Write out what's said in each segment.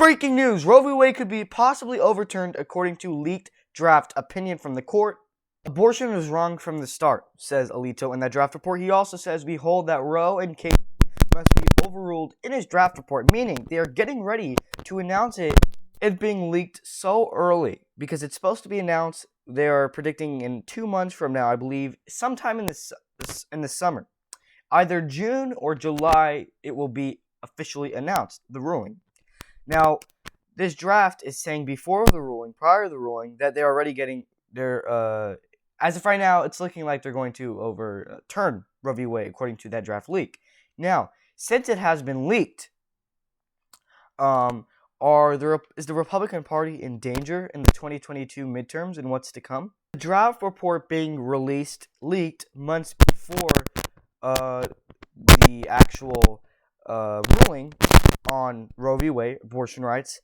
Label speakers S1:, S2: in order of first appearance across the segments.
S1: Breaking news! Roe v. Wade could be possibly overturned according to leaked draft opinion from the court. Abortion was wrong from the start, says Alito in that draft report. He also says, we hold that Roe and Casey must be overruled in his draft report, meaning they are getting ready to announce it being leaked so early because it's supposed to be announced, they are predicting in 2 months from now, I believe, sometime in the summer. Either June or July, it will be officially announced, the ruling. Now, this draft is saying before the ruling, prior to the ruling, that they're already getting their, as of right now, it's looking like they're going to overturn Roe v. Wade, according to that draft leak. Now, since it has been leaked, is the Republican Party in danger in the 2022 midterms and what's to come? The draft report being leaked months before the actual ruling on Roe v. Wade, abortion rights,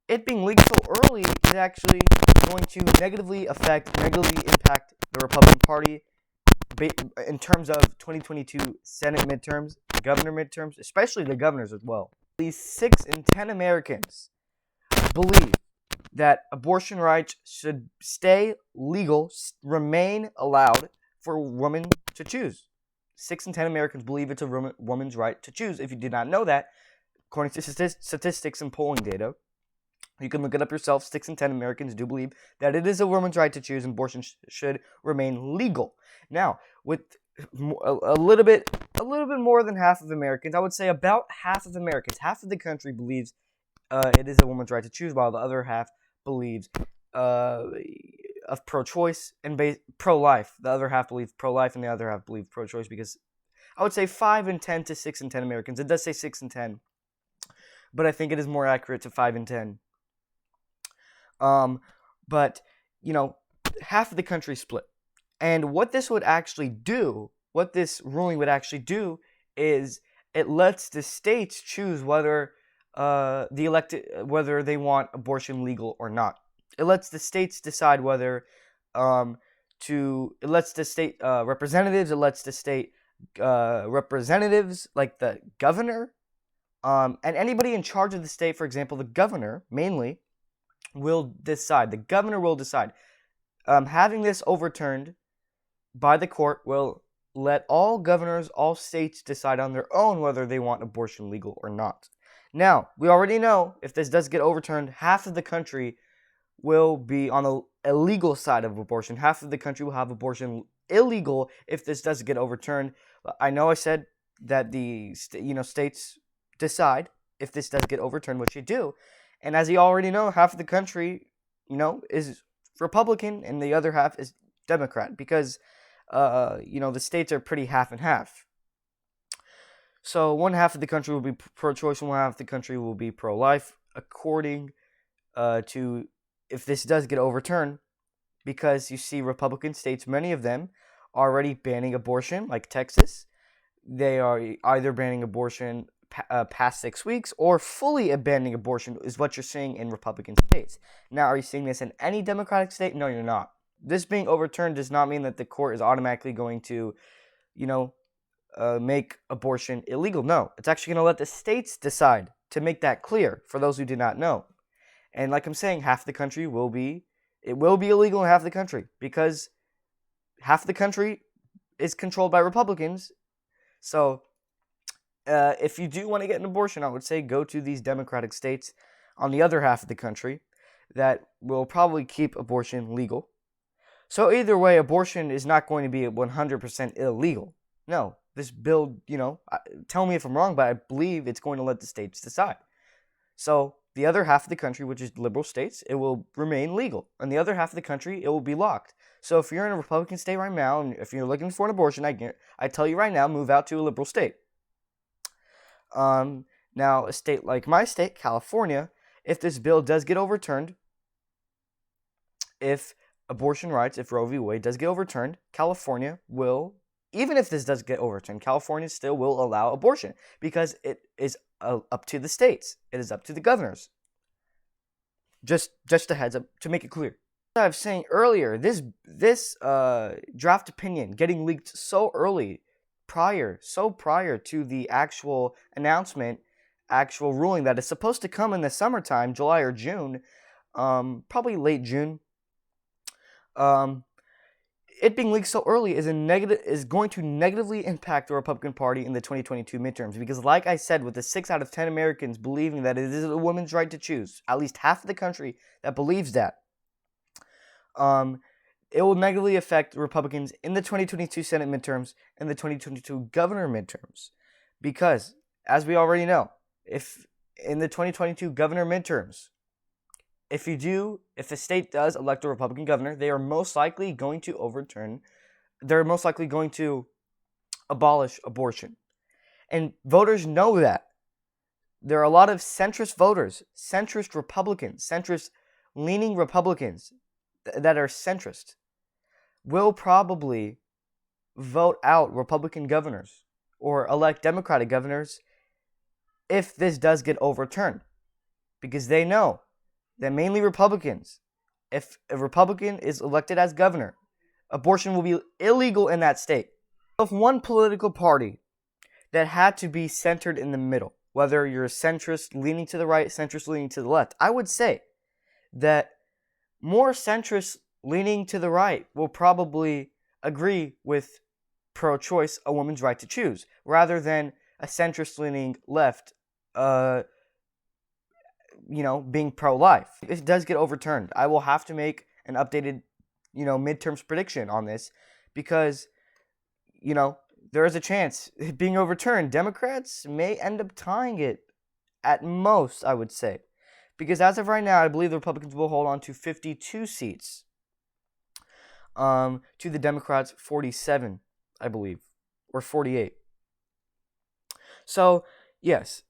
S1: it being leaked so early is actually going to negatively impact the Republican Party in terms of 2022 Senate midterms, governor midterms, especially the governors as well. At least 6 in 10 Americans believe that abortion rights should stay legal, remain allowed for women to choose. 6 in 10 Americans believe it's a woman's right to choose. If you did not know that, according to statistics and polling data, you can look it up yourself. 6 in 10 Americans do believe that it is a woman's right to choose, and abortion should remain legal. Now, with a little bit more than half of Americans, I would say about half of Americans, half of the country believes it is a woman's right to choose, while the other half believes of pro-choice and pro-life. The other half believes pro-life, and the other half believes pro-choice, because I would say 5 in 10 to 6 in 10 Americans. It does say 6 in 10, but I think it is more accurate to 5 in 10. But, you know, half of the country split. And what this would actually do, what this ruling would actually do, is it lets the states choose whether whether they want abortion legal or not. It lets the states decide whether it lets the state representatives, it lets the state representatives like the governor, and anybody in charge of the state, for example, the governor mainly, will decide. The governor will decide. Having this overturned by the court will let all governors, all states decide on their own whether they want abortion legal or not. Now, we already know if this does get overturned, half of the country will be on the illegal side of abortion. Half of the country will have abortion illegal if this does get overturned. I know I said that the states decide if this does get overturned, which they do. And as you already know, half of the country, is Republican and the other half is Democrat, because the states are pretty half and half. So one half of the country will be pro-choice and one half of the country will be pro-life, according to if this does get overturned, because you see Republican states, many of them are already banning abortion, like Texas. They are either banning abortion past 6 weeks or fully abandoning abortion is what you're seeing in Republican states. Now, are you seeing this in any Democratic state? No, you're not. This being overturned does not mean that the court is automatically going to, make abortion illegal. No, it's actually going to let the states decide, to make that clear for those who do not know. And like I'm saying, half the country will be illegal in half the country, because half the country is controlled by Republicans. So if you do want to get an abortion, I would say go to these Democratic states on the other half of the country that will probably keep abortion legal. So either way, abortion is not going to be 100% illegal. No, this bill, tell me if I'm wrong, but I believe it's going to let the states decide. So the other half of the country, which is liberal states, it will remain legal. And the other half of the country, it will be locked. So if you're in a Republican state right now, and if you're looking for an abortion, I tell you right now, move out to a liberal state. Now, a state like my state, California, if this bill does get overturned, if Roe v. Wade does get overturned, California will, even if this does get overturned, California still will allow abortion, because it is up to the states. It is up to the governors. Just a heads up to make it clear. As I was saying earlier, this draft opinion getting leaked so early, prior to the actual announcement, actual ruling that is supposed to come in the summertime, July or June, probably late June. It being leaked so early is going to negatively impact the Republican Party in the 2022 midterms, because like I said, with the 6 out of 10 Americans believing that it is a woman's right to choose, at least half of the country that believes that, it will negatively affect Republicans in the 2022 Senate midterms and the 2022 governor midterms, because as we already know, if in the 2022 governor midterms, if the state does elect a Republican governor, they are most likely going to abolish abortion. And voters know that. There are a lot of centrist voters, centrist Republicans, centrist-leaning Republicans that are centrist, will probably vote out Republican governors or elect Democratic governors if this does get overturned, because they know that mainly Republicans, if a Republican is elected as governor, abortion will be illegal in that state. If one political party that had to be centered in the middle, whether you're centrist leaning to the right, centrist leaning to the left, I would say that more centrist leaning to the right will probably agree with pro-choice, a woman's right to choose, rather than a centrist leaning left being pro-life. If it does get overturned, I will have to make an updated, midterms prediction on this, because, there is a chance it being overturned. Democrats may end up tying it at most, I would say, because as of right now, I believe the Republicans will hold on to 52 seats, to the Democrats' 47, I believe, or 48. So, yes,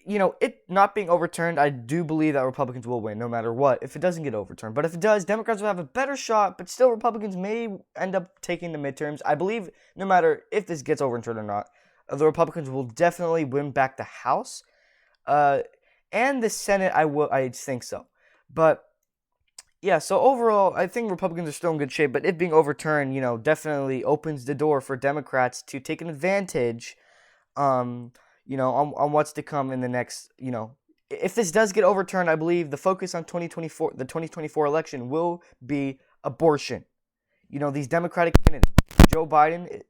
S1: it not being overturned, I do believe that Republicans will win no matter what if it doesn't get overturned. But if it does, Democrats will have a better shot, but still Republicans may end up taking the midterms. I believe no matter if this gets overturned or not, the Republicans will definitely win back the House. And the Senate, I think so. But yeah, so overall, I think Republicans are still in good shape, but it being overturned, definitely opens the door for Democrats to take an advantage on what's to come in the next, if this does get overturned, I believe the focus on the 2024 election will be abortion. These Democratic candidates, Joe Biden,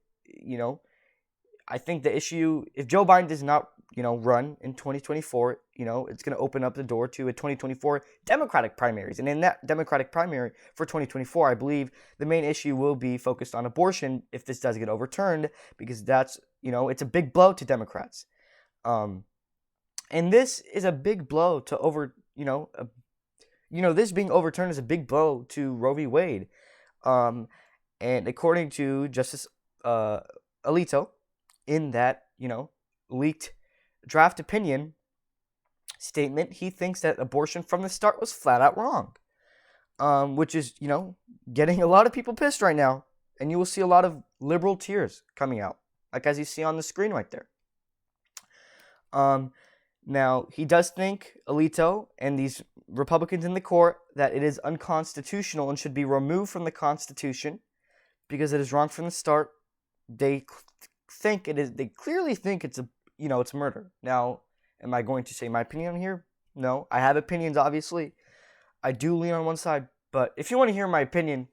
S1: I think the issue, if Joe Biden does not, run in 2024, it's going to open up the door to a 2024 Democratic primaries. And in that Democratic primary for 2024, I believe the main issue will be focused on abortion if this does get overturned, because that's, it's a big blow to Democrats. And this is a big blow to this being overturned is a big blow to Roe v. Wade. And according to Justice Alito, in that, leaked draft opinion statement, he thinks that abortion from the start was flat out wrong. Which is, getting a lot of people pissed right now. And you will see a lot of liberal tears coming out, like as you see on the screen right there. Now, he does think, Alito and these Republicans in the court, that it is unconstitutional and should be removed from the Constitution because it is wrong from the start. They clearly think it's it's murder. Now, am I going to say my opinion on here? No. I have opinions, obviously. I do lean on one side, but if you want to hear my opinion,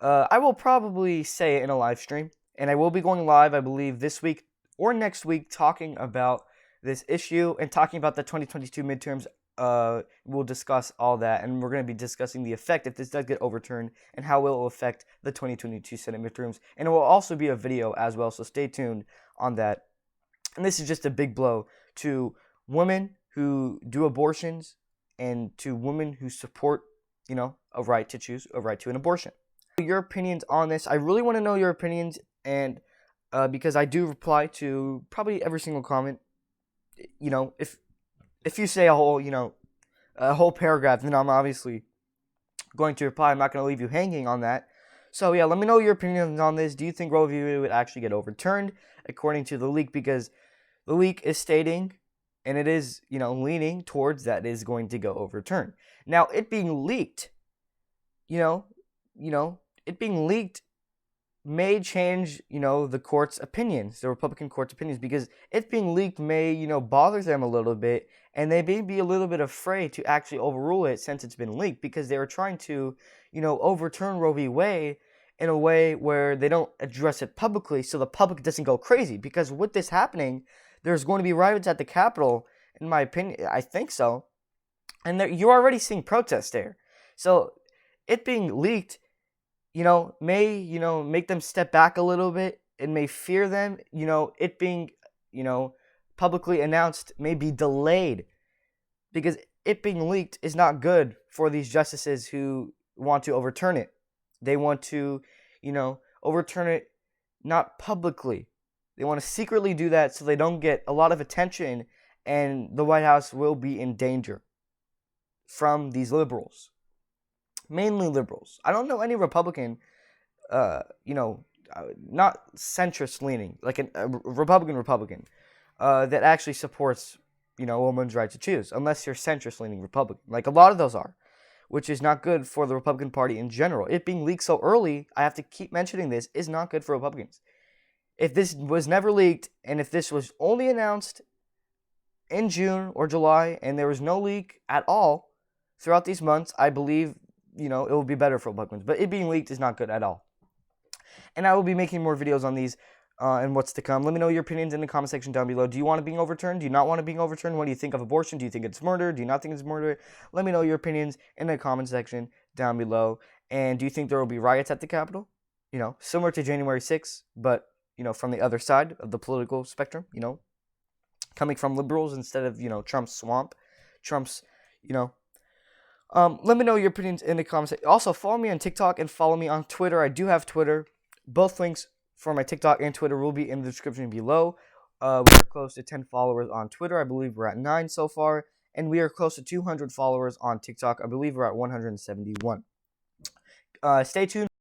S1: I will probably say it in a live stream, and I will be going live, I believe, this week or next week, talking about this issue and talking about the 2022 midterms. We'll discuss all that, and we're going to be discussing the effect if this does get overturned and how it will affect the 2022 Senate midterms. And it will also be a video as well, so stay tuned on that. And this is just a big blow to women who do abortions and to women who support, a right to choose, a right to an abortion. Your opinions on this, I really want to know your opinions, and because I do reply to probably every single comment. If you say a whole paragraph, then I'm obviously going to reply. I'm not going to leave you hanging on that. So yeah, let me know your opinions on this. Do you think Roe v. would actually get overturned according to the leak? Because the leak is stating, and it is, leaning towards that it is going to go overturned. Now, it being leaked, it being leaked may change, the court's opinions, the Republican court's opinions, because it being leaked may, bother them a little bit, and they may be a little bit afraid to actually overrule it since it's been leaked, because they were trying to, overturn Roe v. Wade in a way where they don't address it publicly so the public doesn't go crazy. Because with this happening, there's going to be riots at the Capitol, in my opinion. I think so. And you're already seeing protests there. So it being leaked, may, make them step back a little bit. It may fear them. It being, publicly announced may be delayed, because it being leaked is not good for these justices who want to overturn it. They want to, overturn it not publicly. They want to secretly do that so they don't get a lot of attention, and the White House will be in danger from these liberals. Mainly liberals. I don't know any Republican, not centrist leaning, like a Republican, that actually supports, women's right to choose, unless you're centrist leaning Republican, like a lot of those are, which is not good for the Republican Party in general. It being leaked so early, I have to keep mentioning this, is not good for Republicans. If this was never leaked, and if this was only announced in June or July, and there was no leak at all throughout these months, I believe, it will be better for Republicans. But it being leaked is not good at all. And I will be making more videos on these and what's to come. Let me know your opinions in the comment section down below. Do you want it being overturned? Do you not want it being overturned? What do you think of abortion? Do you think it's murder? Do you not think it's murder? Let me know your opinions in the comment section down below. And do you think there will be riots at the Capitol? Similar to January 6th, but, from the other side of the political spectrum, coming from liberals instead of, Trump's swamp. Trump's, let me know your opinions in the comments. Also, follow me on TikTok and follow me on Twitter. I do have Twitter. Both links for my TikTok and Twitter will be in the description below. We are close to 10 followers on Twitter. I believe we're at 9 so far. And we are close to 200 followers on TikTok. I believe we're at 171. Stay tuned.